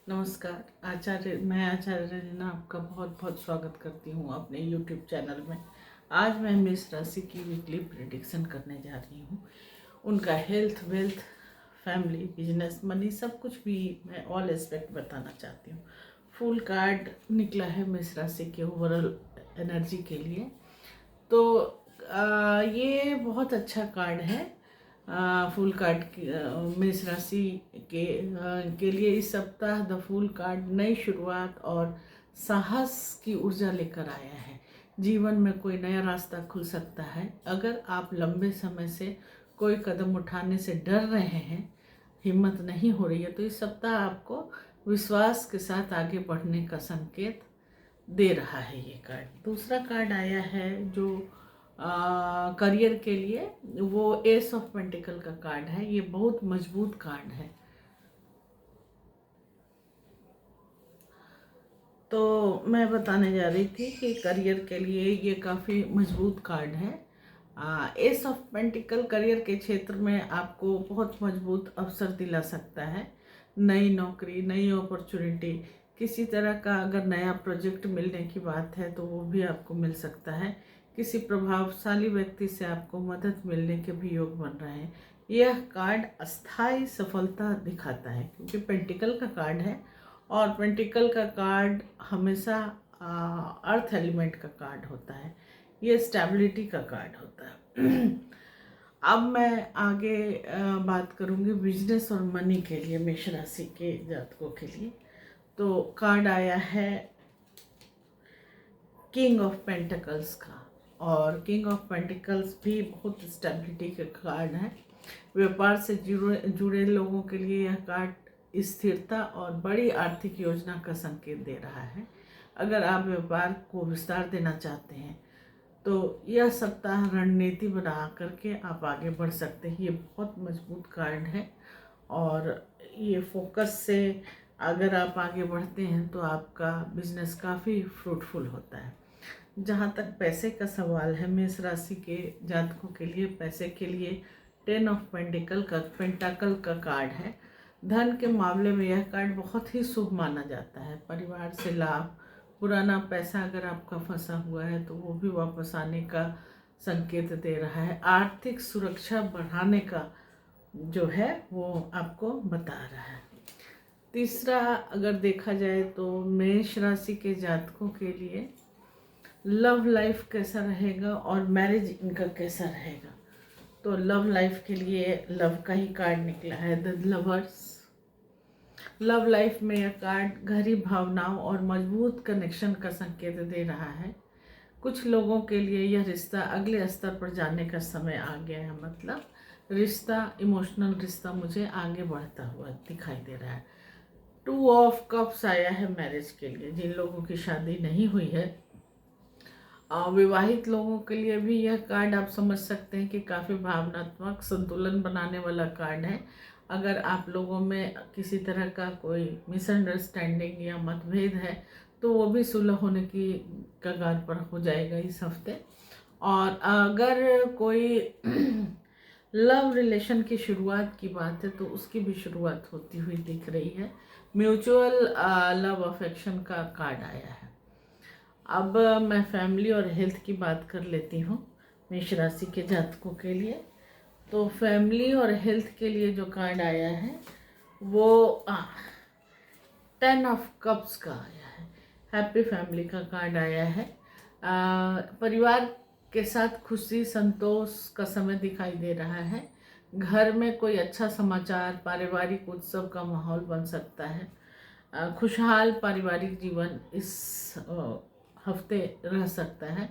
नमस्कार मैं आचार्य रंजना आपका बहुत बहुत स्वागत करती हूँ अपने YouTube चैनल में। आज मैं मेष राशि की वीकली प्रेडिक्शन करने जा रही हूँ। उनका health, wealth, family, business, money सब कुछ भी मैं ऑल एस्पेक्ट बताना चाहती हूँ। फुल कार्ड निकला है मेष राशि के ओवरऑल एनर्जी के लिए। तो ये बहुत अच्छा कार्ड है। फुल कार्ड मेष राशि के लिए इस सप्ताह द फुल कार्ड नई शुरुआत और साहस की ऊर्जा लेकर आया है। जीवन में कोई नया रास्ता खुल सकता है। अगर आप लंबे समय से कोई कदम उठाने से डर रहे हैं, हिम्मत नहीं हो रही है, तो इस सप्ताह आपको विश्वास के साथ आगे बढ़ने का संकेत दे रहा है ये कार्ड। दूसरा कार्ड आया है जो करियर के लिए, वो एस ऑफ पेंटिकल का कार्ड है। ये बहुत मजबूत कार्ड है। तो मैं बताने जा रही थी कि करियर के लिए ये काफ़ी मजबूत कार्ड है। एस ऑफ पेंटिकल करियर के क्षेत्र में आपको बहुत मजबूत अवसर दिला सकता है। नई नौकरी, नई अपॉर्चुनिटी, किसी तरह का अगर नया प्रोजेक्ट मिलने की बात है तो वो भी आपको मिल सकता है। किसी प्रभावशाली व्यक्ति से आपको मदद मिलने के भी योग बन रहे हैं। यह कार्ड अस्थायी सफलता दिखाता है क्योंकि पेंटिकल का कार्ड है और पेंटिकल का कार्ड हमेशा अर्थ एलिमेंट का कार्ड होता है। ये स्टेबिलिटी का कार्ड होता है। अब मैं आगे बात करूंगी बिजनेस और मनी के लिए मेष राशि के जातकों के लिए। तो कार्ड आया है किंग ऑफ पेंटिकल्स का, और किंग ऑफ पेंटिकल्स भी बहुत स्टेबिलिटी का कार्ड है। व्यापार से जुड़े लोगों के लिए यह कार्ड स्थिरता और बड़ी आर्थिक योजना का संकेत दे रहा है। अगर आप व्यापार को विस्तार देना चाहते हैं तो यह सप्ताह रणनीति बना करके आप आगे बढ़ सकते हैं। ये बहुत मजबूत कार्ड है और ये फोकस से अगर आप आगे बढ़ते हैं तो आपका बिजनेस काफ़ी फ्रूटफुल होता है। जहाँ तक पैसे का सवाल है, मेष राशि के जातकों के लिए पैसे के लिए 10 ऑफ पेंटाकल का कार्ड है। धन के मामले में यह कार्ड बहुत ही शुभ माना जाता है। परिवार से लाभ, पुराना पैसा अगर आपका फंसा हुआ है तो वो भी वापस आने का संकेत दे रहा है। आर्थिक सुरक्षा बढ़ाने का जो है वो आपको बता रहा है। तीसरा अगर देखा जाए तो मेष राशि के जातकों के लिए लव लाइफ कैसा रहेगा और मैरिज इनका कैसा रहेगा। तो लव लाइफ के लिए लव का ही कार्ड निकला है, द लवर्स। लव लाइफ में यह कार्ड गहरी भावनाओं और मजबूत कनेक्शन का संकेत दे रहा है। कुछ लोगों के लिए यह रिश्ता अगले स्तर पर जाने का समय आ गया है। मतलब रिश्ता, इमोशनल रिश्ता मुझे आगे बढ़ता हुआ दिखाई दे रहा है। 2 ऑफ कप्स आया है मैरिज के लिए। जिन लोगों की शादी नहीं हुई है, विवाहित लोगों के लिए भी यह कार्ड आप समझ सकते हैं कि काफ़ी भावनात्मक संतुलन बनाने वाला कार्ड है। अगर आप लोगों में किसी तरह का कोई मिसअंडरस्टैंडिंग या मतभेद है तो वो भी सुलह होने की कगार पर हो जाएगा इस हफ्ते। और अगर कोई लव रिलेशन की शुरुआत की बात है तो उसकी भी शुरुआत होती हुई दिख रही है। म्यूचुअल लव अफेक्शन का कार्ड आया है। अब मैं फैमिली और हेल्थ की बात कर लेती हूँ मेष राशि के जातकों के लिए। तो फैमिली और हेल्थ के लिए जो कार्ड आया है वो 10 ऑफ कप्स का आया है। हैप्पी फैमिली का कार्ड आया है। परिवार के साथ खुशी, संतोष का समय दिखाई दे रहा है। घर में कोई अच्छा समाचार, पारिवारिक उत्सव का माहौल बन सकता है। खुशहाल पारिवारिक जीवन इस हफ्ते रह सकता है।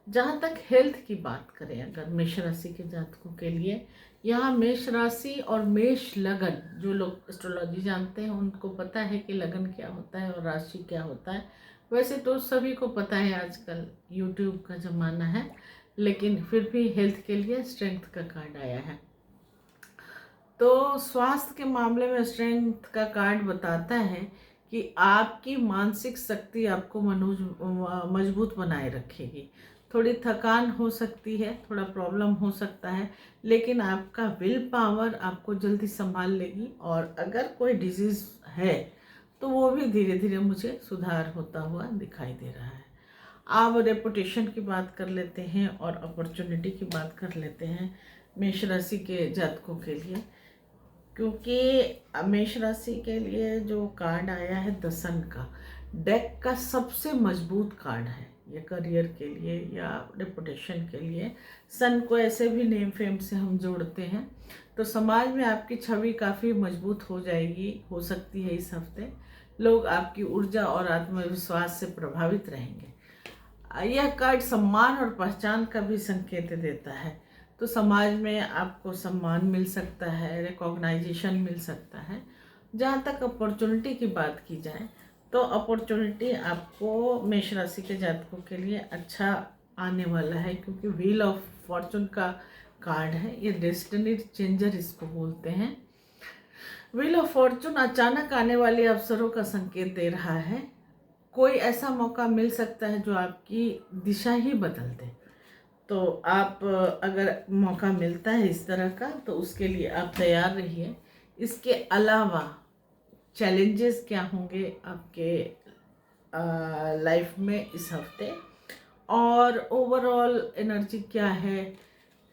जहाँ तक हेल्थ की बात करें अगर मेष राशि के जातकों के लिए, यहाँ मेष राशि और मेष लगन, जो लोग एस्ट्रोलॉजी जानते हैं उनको पता है कि लगन क्या होता है और राशि क्या होता है। वैसे तो सभी को पता है, आजकल यूट्यूब का ज़माना है, लेकिन फिर भी हेल्थ के लिए स्ट्रेंथ का कार्ड आया है। तो स्वास्थ्य के मामले में स्ट्रेंथ का कार्ड बताता है कि आपकी मानसिक शक्ति आपको मजबूत बनाए रखेगी। थोड़ी थकान हो सकती है, थोड़ा प्रॉब्लम हो सकता है, लेकिन आपका विल पावर आपको जल्दी संभाल लेगी। और अगर कोई डिजीज़ है तो वो भी धीरे धीरे मुझे सुधार होता हुआ दिखाई दे रहा है। अब रेपुटेशन की बात कर लेते हैं और अपॉर्चुनिटी की बात कर लेते हैं मेष राशि के जातकों के लिए, क्योंकि मेष राशि के लिए जो कार्ड आया है द सन का, डेक का सबसे मजबूत कार्ड है ये करियर के लिए या रेपुटेशन के लिए। सन को ऐसे भी नेम फेम से हम जोड़ते हैं, तो समाज में आपकी छवि काफ़ी मजबूत हो जाएगी, हो सकती है इस हफ्ते। लोग आपकी ऊर्जा और आत्मविश्वास से प्रभावित रहेंगे। यह कार्ड सम्मान और पहचान का भी संकेत देता है, तो समाज में आपको सम्मान मिल सकता है, रिकॉग्नाइजेशन मिल सकता है। जहाँ तक अपॉर्चुनिटी की बात की जाए तो अपॉर्चुनिटी आपको मेष राशि के जातकों के लिए अच्छा आने वाला है, क्योंकि व्हील ऑफ फॉर्चून का कार्ड है। ये डेस्टिनी चेंजर इसको बोलते हैं। व्हील ऑफ फॉर्चून अचानक आने वाले अवसरों का संकेत दे रहा है। कोई ऐसा मौका मिल सकता है जो आपकी दिशा ही बदल दे। तो आप अगर मौका मिलता है इस तरह का तो उसके लिए आप तैयार रहिए। इसके अलावा चैलेंजेस क्या होंगे आपके लाइफ में इस हफ्ते, और ओवरऑल एनर्जी क्या है,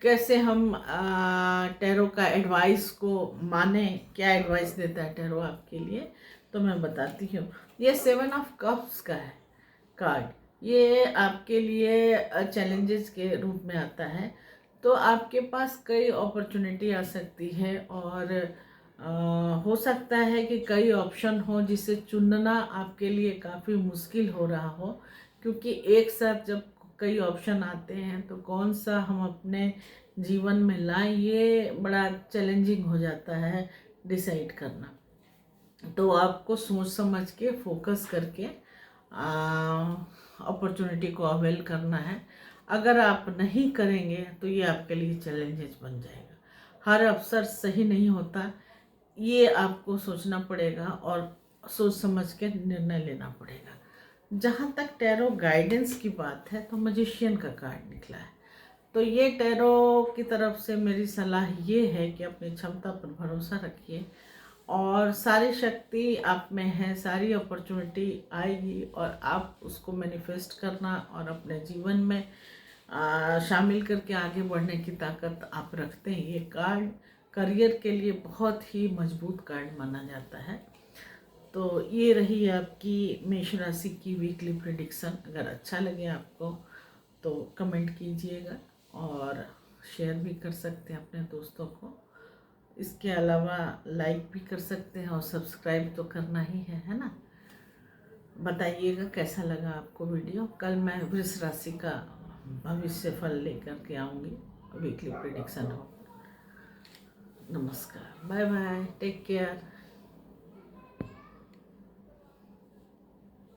कैसे हम टैरो का एडवाइस को माने, क्या एडवाइस देता है टैरो आपके लिए, तो मैं बताती हूँ। ये 7 ऑफ कप्स का है कार्ड। ये आपके लिए चैलेंजेस के रूप में आता है। तो आपके पास कई अपॉर्चुनिटी आ सकती है और हो सकता है कि कई ऑप्शन हो जिसे चुनना आपके लिए काफ़ी मुश्किल हो रहा हो, क्योंकि एक साथ जब कई ऑप्शन आते हैं तो कौन सा हम अपने जीवन में लाएं, ये बड़ा चैलेंजिंग हो जाता है डिसाइड करना। तो आपको सोच समझ के फोकस करके अपॉर्चुनिटी को अवेल करना है। अगर आप नहीं करेंगे तो ये आपके लिए चैलेंजेस बन जाएगा। हर अवसर सही नहीं होता, ये आपको सोचना पड़ेगा और सोच समझ के निर्णय लेना पड़ेगा। जहाँ तक टैरो गाइडेंस की बात है तो मैजिशियन का कार्ड निकला है। तो ये टैरो की तरफ से मेरी सलाह ये है कि अपनी क्षमता पर भरोसा रखिए और सारी शक्ति आप में है, सारी अपॉर्चुनिटी आएगी और आप उसको मैनिफेस्ट करना और अपने जीवन में शामिल करके आगे बढ़ने की ताकत आप रखते हैं। ये कार्ड करियर के लिए बहुत ही मजबूत कार्ड माना जाता है। तो ये रही आपकी मेष राशि की वीकली प्रेडिक्शन। अगर अच्छा लगे आपको तो कमेंट कीजिएगा और शेयर भी कर सकते हैं अपने दोस्तों को। इसके अलावा लाइक भी कर सकते हैं और सब्सक्राइब तो करना ही है ना। बताइएगा कैसा लगा आपको वीडियो। कल मैं वृष राशि का भविष्य फल लेकर के आऊँगी, वीकली प्रेडिक्शन हो। नमस्कार, बाय बाय, टेक केयर।